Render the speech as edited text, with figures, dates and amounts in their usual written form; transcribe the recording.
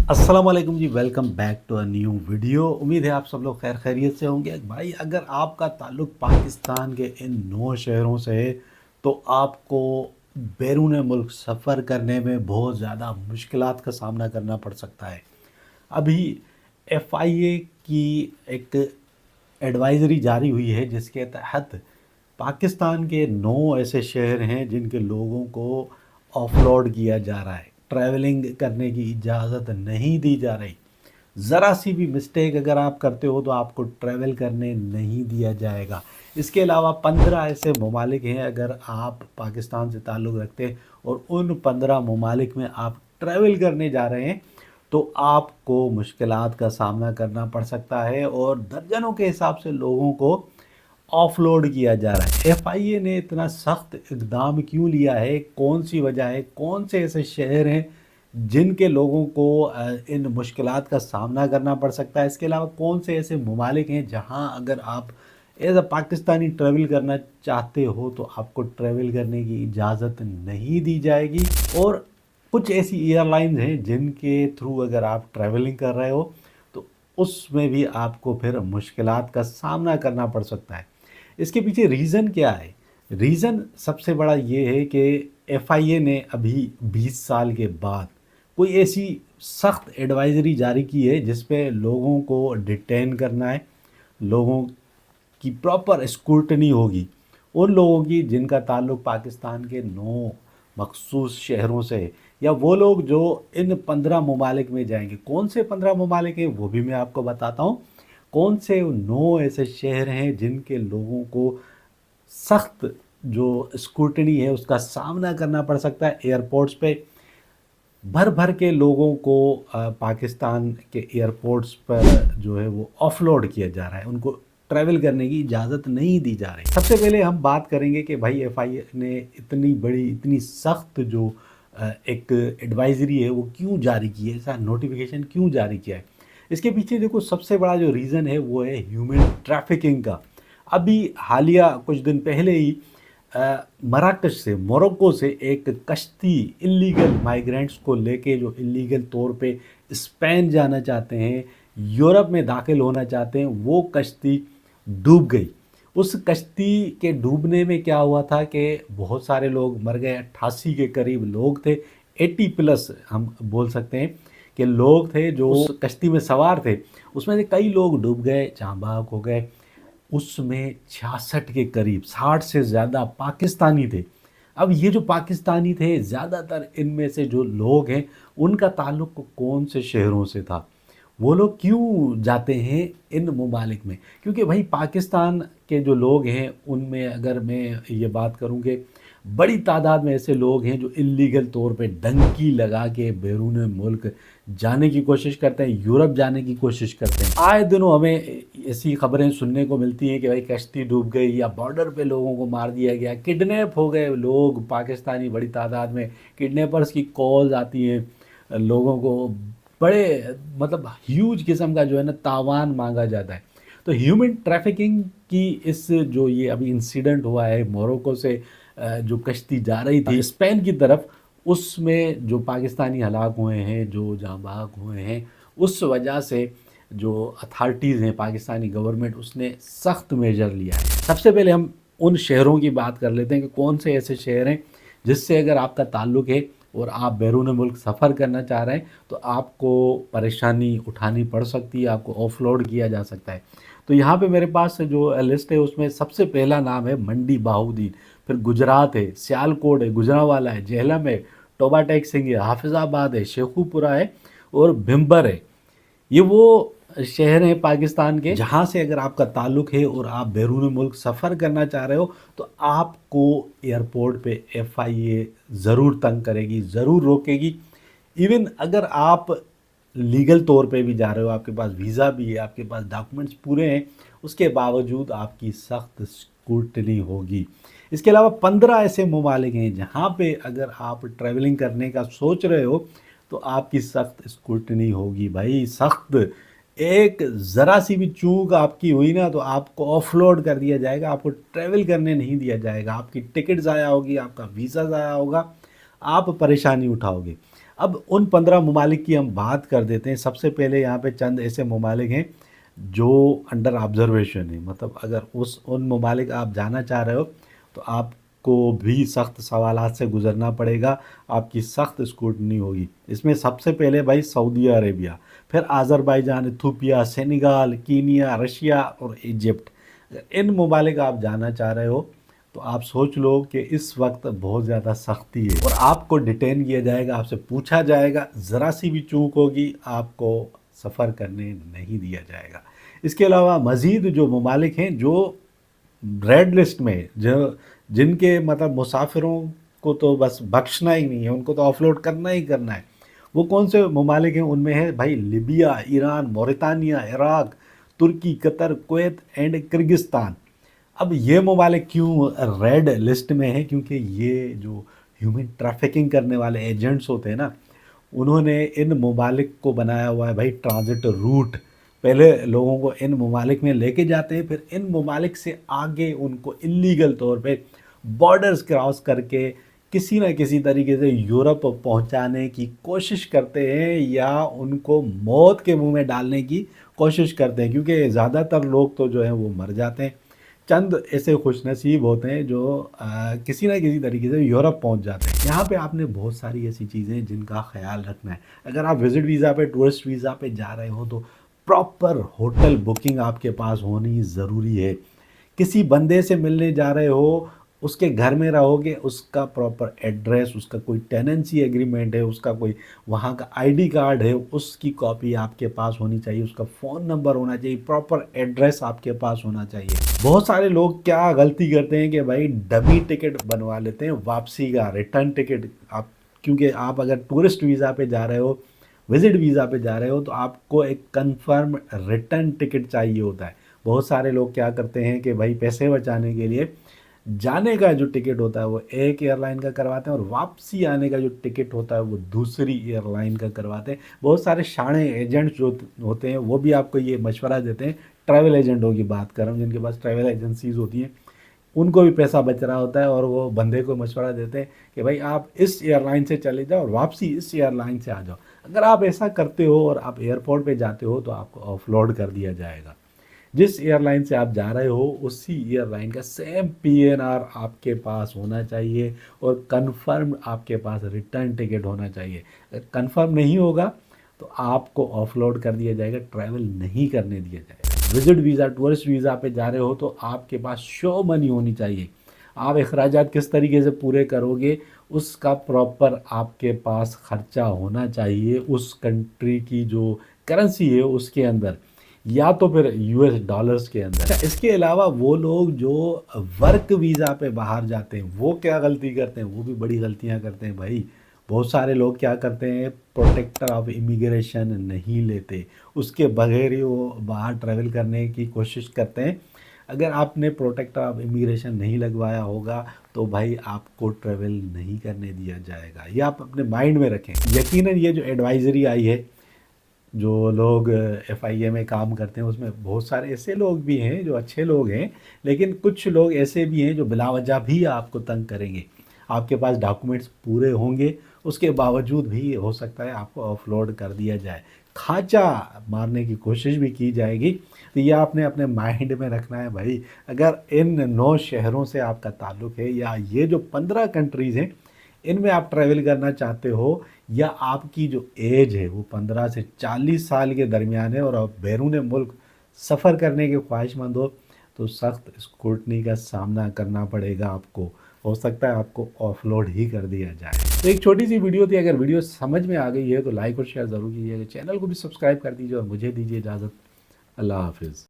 अस्सलाम वालेकुम जी, welcome back to a new video. उम्मीद है आप सब लोग खैर खैरियत से होंगे। भाई अगर आपका ताल्लुक़ पाकिस्तान के इन 9 शहरों से है तो आपको बैरून मुल्क सफ़र करने में बहुत ज़्यादा मुश्किलात का सामना करना पड़ सकता है। अभी FIA की एक एडवाइज़री जारी हुई है जिसके तहत पाकिस्तान के 9 ऐसे शहर हैं जिनके लोगों को ऑफलोड किया जा रहा है, ट्रैवलिंग करने की इजाज़त नहीं दी जा रही। ज़रा सी भी मिस्टेक अगर आप करते हो तो आपको ट्रैवल करने नहीं दिया जाएगा। इसके अलावा 15 ऐसे ममालिक हैं, अगर आप पाकिस्तान से ताल्लुक़ रखते हैं और उन 15 ममालिक में आप ट्रैवल करने जा रहे हैं तो आपको मुश्किलात का सामना करना पड़ सकता है और दर्जनों के हिसाब से लोगों को ऑफलोड किया जा रहा है। FIA ने इतना सख्त इक़दाम क्यों लिया है, कौन सी वजह है, कौन से ऐसे शहर हैं जिनके लोगों को इन मुश्किलात का सामना करना पड़ सकता है। इसके अलावा कौन से ऐसे ममालिक हैं जहां अगर आप एज अ पाकिस्तानी ट्रैवल करना चाहते हो तो आपको ट्रैवल करने की इजाज़त नहीं दी जाएगी। और कुछ ऐसी एयरलाइंस हैं जिनके थ्रू अगर आप ट्रैवलिंग कर रहे हो तो उसमें भी आपको फिर मुश्किलात का सामना करना पड़ सकता है। इसके पीछे रीज़न क्या है? रीज़न सबसे बड़ा ये है कि FIA ने अभी 20 साल के बाद कोई ऐसी सख्त एडवाइज़री जारी की है जिस पे लोगों को डिटेन करना है, लोगों की प्रॉपर स्क्रूटनी होगी। उन लोगों की जिनका ताल्लुक़ पाकिस्तान के 9 मखसूस शहरों से है, या वो लोग जो इन 15 ममालिक में जाएंगे। कौन से 15 ममालिक हैं वो भी मैं आपको बताता हूँ। कौन से 9 ऐसे शहर हैं जिनके लोगों को सख्त जो स्क्रूटनी है उसका सामना करना पड़ सकता है। एयरपोर्ट्स पे भर भर के लोगों को पाकिस्तान के एयरपोर्ट्स पर जो है वो ऑफलोड किया जा रहा है, उनको ट्रैवल करने की इजाज़त नहीं दी जा रही। सबसे पहले हम बात करेंगे कि भाई FIA ने इतनी बड़ी इतनी सख्त जो एक एडवाइज़री है वो क्यों जारी की है, ऐसा नोटिफिकेशन क्यों जारी किया है। इसके पीछे देखो सबसे बड़ा जो रीज़न है वो है ह्यूमन ट्रैफिकिंग का। अभी हालिया कुछ दिन पहले ही मराकश से, मोरक्को से एक कश्ती इलीगल माइग्रेंट्स को लेके जो इलीगल तौर पे स्पेन जाना चाहते हैं, यूरोप में दाखिल होना चाहते हैं, वो कश्ती डूब गई। उस कश्ती के डूबने में क्या हुआ था कि बहुत सारे लोग मर गए। 88 के करीब लोग थे, 80 प्लस हम बोल सकते हैं कि लोग थे जो उस कश्ती में सवार थे। उसमें से कई लोग डूब गए, जाँ बहक हो गए। उसमें 66 के करीब 60 से ज़्यादा पाकिस्तानी थे। अब ये जो पाकिस्तानी थे, ज़्यादातर इनमें से जो लोग हैं उनका ताल्लुक़ कौन से शहरों से था, वो लोग क्यों जाते हैं इन ममालिक में? क्योंकि भाई पाकिस्तान के जो लोग हैं उनमें अगर मैं ये बात करूँ कि बड़ी तादाद में ऐसे लोग हैं जो इल्लीगल तौर पे डंकी लगा के बैरून मुल्क जाने की कोशिश करते हैं, यूरोप जाने की कोशिश करते हैं। आए दिनों हमें ऐसी खबरें सुनने को मिलती हैं कि भाई कश्ती डूब गई, या बॉर्डर पे लोगों को मार दिया गया, किडनैप हो गए लोग पाकिस्तानी बड़ी तादाद में। किडनैपर्स की कॉल्स आती हैं, लोगों को बड़े मतलब ह्यूज किस्म का जो है ना तावान मांगा जाता है। तो ह्यूमन ट्रैफिकिंग की इस जो ये अभी इंसिडेंट हुआ है मोरक्को से जो कश्ती जा रही थी स्पेन की तरफ, उसमें जो पाकिस्तानी हलाक हुए हैं, जो जाँ बहक हुए हैं, उस वजह से जो अथॉरिटीज़ हैं, पाकिस्तानी गवर्नमेंट, उसने सख्त मेजर लिया है। सबसे पहले हम उन शहरों की बात कर लेते हैं कि कौन से ऐसे शहर हैं जिससे अगर आपका ताल्लुक़ है और आप बैरून मुल्क सफ़र करना चाह रहे हैं तो आपको परेशानी उठानी पड़ सकती है, आपको ऑफलोड किया जा सकता है। तो यहाँ पे मेरे पास जो लिस्ट है उसमें सबसे पहला नाम है मंडी बहाउद्दीन, फिर गुजरात है, सियालकोट है, गुजरांवाला है, जेहलम है, टोबा टेक सिंह है, हाफिज़ाबाद है, शेखुपुरा है और भिम्बर है। ये वो शहर हैं पाकिस्तान के जहाँ से अगर आपका ताल्लुक़ है और आप बैरून मुल्क सफ़र करना चाह रहे हो तो आपको एयरपोर्ट पे FIA ज़रूर तंग करेगी, ज़रूर रोकेगी। इवन अगर आप लीगल तौर पे भी जा रहे हो, आपके पास वीज़ा भी है, आपके पास डॉक्यूमेंट्स पूरे हैं, उसके बावजूद आपकी सख्त स्क्रूटनी होगी। इसके अलावा 15 ऐसे ममालिक हैं जहाँ पे अगर आप ट्रैवलिंग करने का सोच रहे हो तो आपकी सख्त स्क्रूटनी होगी भाई, सख्त। एक ज़रा सी भी चूक आपकी हुई ना तो आपको ऑफलोड कर दिया जाएगा, आपको ट्रैवल करने नहीं दिया जाएगा, आपकी टिकट ज़ाया होगी, आपका वीज़ा ज़ाया होगा, आप परेशानी उठाओगे। اب ان 15 ممالک کی ہم بات کر دیتے ہیں. سب سے پہلے یہاں پہ چند ایسے ممالک ہیں جو انڈر آبزرویشن ہیں. مطلب اگر ان ممالک آپ جانا چاہ رہے ہو تو آپ کو بھی سخت سوالات سے گزرنا پڑے گا, آپ کی سخت اسکروٹنی ہوگی. اس میں سب سے پہلے بھائی سعودی عربیہ, پھر Azerbaijan, Ethiopia, Senegal, Kenya, Russia اور ایجپٹ. اگر ان ممالک آپ جانا چاہ رہے ہو تو آپ سوچ لو کہ اس وقت بہت زیادہ سختی ہے, اور آپ کو ڈیٹین کیا جائے گا, آپ سے پوچھا جائے گا, ذرا سی بھی چوک ہوگی آپ کو سفر کرنے نہیں دیا جائے گا. اس کے علاوہ مزید جو ممالک ہیں جو ریڈ لسٹ میں, جن کے مطلب مسافروں کو تو بس بخشنا ہی نہیں ہے, ان کو تو آف لوڈ کرنا ہی کرنا ہے, وہ کون سے ممالک ہیں؟ ان میں ہے بھائی Libya, Iran, Mauritania, Iraq, Turkey, Qatar, Kuwait and Kyrgyzstan. اب یہ ممالک کیوں ریڈ لسٹ میں ہیں؟ کیونکہ یہ جو ہیومن ٹریفکنگ کرنے والے ایجنٹس ہوتے ہیں نا, انہوں نے ان ممالک کو بنایا ہوا ہے بھائی ٹرانزٹ روٹ. پہلے لوگوں کو ان ممالک میں لے کے جاتے ہیں, پھر ان ممالک سے آگے ان کو اللیگل طور پہ بارڈرز کراس کر کے کسی نہ کسی طریقے سے یورپ پہنچانے کی کوشش کرتے ہیں, یا ان کو موت کے منہ میں ڈالنے کی کوشش کرتے ہیں, کیونکہ زیادہ تر لوگ تو جو ہیں وہ مر جاتے ہیں. چند ایسے خوش نصیب ہوتے ہیں جو کسی نہ کسی طریقے سے یورپ پہنچ جاتے ہیں. یہاں پہ آپ نے بہت ساری ایسی چیزیں جن کا خیال رکھنا ہے. اگر آپ وزٹ ویزا پہ, ٹورسٹ ویزا پہ جا رہے ہو تو پراپر ہوٹل بکنگ آپ کے پاس ہونی ضروری ہے. کسی بندے سے ملنے جا رہے ہو, اس کے گھر میں رہو گے, اس کا پراپر ایڈریس, اس کا کوئی ٹیننسی ایگریمنٹ ہے, اس کا کوئی وہاں کا آئی ڈی کارڈ ہے, اس کی کاپی آپ کے پاس ہونی چاہیے, اس کا فون نمبر ہونا چاہیے, پراپر ایڈریس آپ کے پاس ہونا چاہیے. بہت سارے لوگ کیا غلطی کرتے ہیں کہ بھائی ڈمی ٹکٹ بنوا لیتے ہیں واپسی کا, ریٹرن ٹکٹ. آپ کیونکہ آپ اگر ٹورسٹ ویزا پہ جا رہے ہو, وزٹ ویزا پہ جا رہے ہو, تو آپ کو ایک کنفرم ریٹرن ٹکٹ چاہیے ہوتا ہے. بہت سارے لوگ کیا کرتے ہیں کہ بھائی پیسے بچانے کے لیے جانے کا جو ٹکٹ ہوتا ہے وہ ایک ایئر لائن کا کرواتے ہیں, اور واپسی آنے کا جو ٹکٹ ہوتا ہے وہ دوسری ایئر لائن کا کرواتے ہیں. بہت سارے شانے ایجنٹس جو ہوتے ہیں وہ بھی آپ کو یہ مشورہ دیتے ہیں, ٹریول ایجنٹوں کی بات کر رہا ہوں, جن کے پاس ٹریول ایجنسیز ہوتی ہیں, ان کو بھی پیسا بچ رہا ہوتا ہے, اور وہ بندے کو مشورہ دیتے ہیں کہ بھائی آپ اس ایئر لائن سے چلے جاؤ اور واپسی اس ایئر لائن سے آ جاؤ. اگر آپ ایسا کرتے ہو اور آپ ایئرپورٹ پہ جاتے ہو تو آپ کو آف لوڈ کر دیا جائے گا. جس ایئر لائن سے آپ جا رہے ہو اسی ایئر لائن کا سیم پی این آر آپ کے پاس ہونا چاہیے, اور کنفرم آپ کے پاس ریٹرن ٹکٹ ہونا چاہیے. اگر کنفرم نہیں ہوگا تو آپ کو آف لوڈ کر دیا جائے گا, ٹریول نہیں کرنے دیا جائے گا. وزٹ ویزا, ٹورسٹ ویزا پہ جا رہے ہو تو آپ کے پاس شو منی ہونی چاہیے. آپ اخراجات کس طریقے سے پورے کرو گے اس کا پراپر آپ کے پاس خرچہ ہونا چاہیے, اس کنٹری کی جو کرنسی ہے اس کے اندر, یا تو پھر یو ایس ڈالرز کے اندر. اس کے علاوہ وہ لوگ جو ورک ویزا پہ باہر جاتے ہیں وہ کیا غلطی کرتے ہیں؟ وہ بھی بڑی غلطیاں کرتے ہیں بھائی. بہت سارے لوگ کیا کرتے ہیں, پروٹیکٹر آف امیگریشن نہیں لیتے, اس کے بغیر ہی وہ باہر ٹریول کرنے کی کوشش کرتے ہیں. اگر آپ نے پروٹیکٹر آف امیگریشن نہیں لگوایا ہوگا تو بھائی آپ کو ٹریول نہیں کرنے دیا جائے گا. یہ آپ اپنے مائنڈ میں رکھیں. یقیناً یہ جو ایڈوائزری آئی ہے, جو لوگ ایف آئی اے میں کام کرتے ہیں, اس میں بہت سارے ایسے لوگ بھی ہیں جو اچھے لوگ ہیں, لیکن کچھ لوگ ایسے بھی ہیں جو بلا وجہ بھی آپ کو تنگ کریں گے. آپ کے پاس ڈاکومنٹس پورے ہوں گے, اس کے باوجود بھی ہو سکتا ہے آپ کو آف لوڈ کر دیا جائے, کھانچا مارنے کی کوشش بھی کی جائے گی. تو یہ آپ نے اپنے مائنڈ میں رکھنا ہے بھائی. اگر ان 9 شہروں سے آپ کا تعلق ہے, یا یہ جو 15 کنٹریز ہیں ان میں آپ ٹریول کرنا چاہتے ہو, یا آپ کی جو ایج ہے وہ 15 سے 40 سال کے درمیان ہے, اور آپ بیرون ملک سفر کرنے کے خواہش مند ہو, تو سخت اسکروٹنی کا سامنا کرنا پڑے گا آپ کو. ہو سکتا ہے آپ کو آف لوڈ ہی کر دیا جائے. تو ایک چھوٹی سی ویڈیو تھی, اگر ویڈیو سمجھ میں آ گئی ہے تو لائک اور شیئر ضرور کیجیے گا, چینل کو بھی سبسکرائب کر دیجیے, اور مجھے دیجیے اجازت. اللہ حافظ.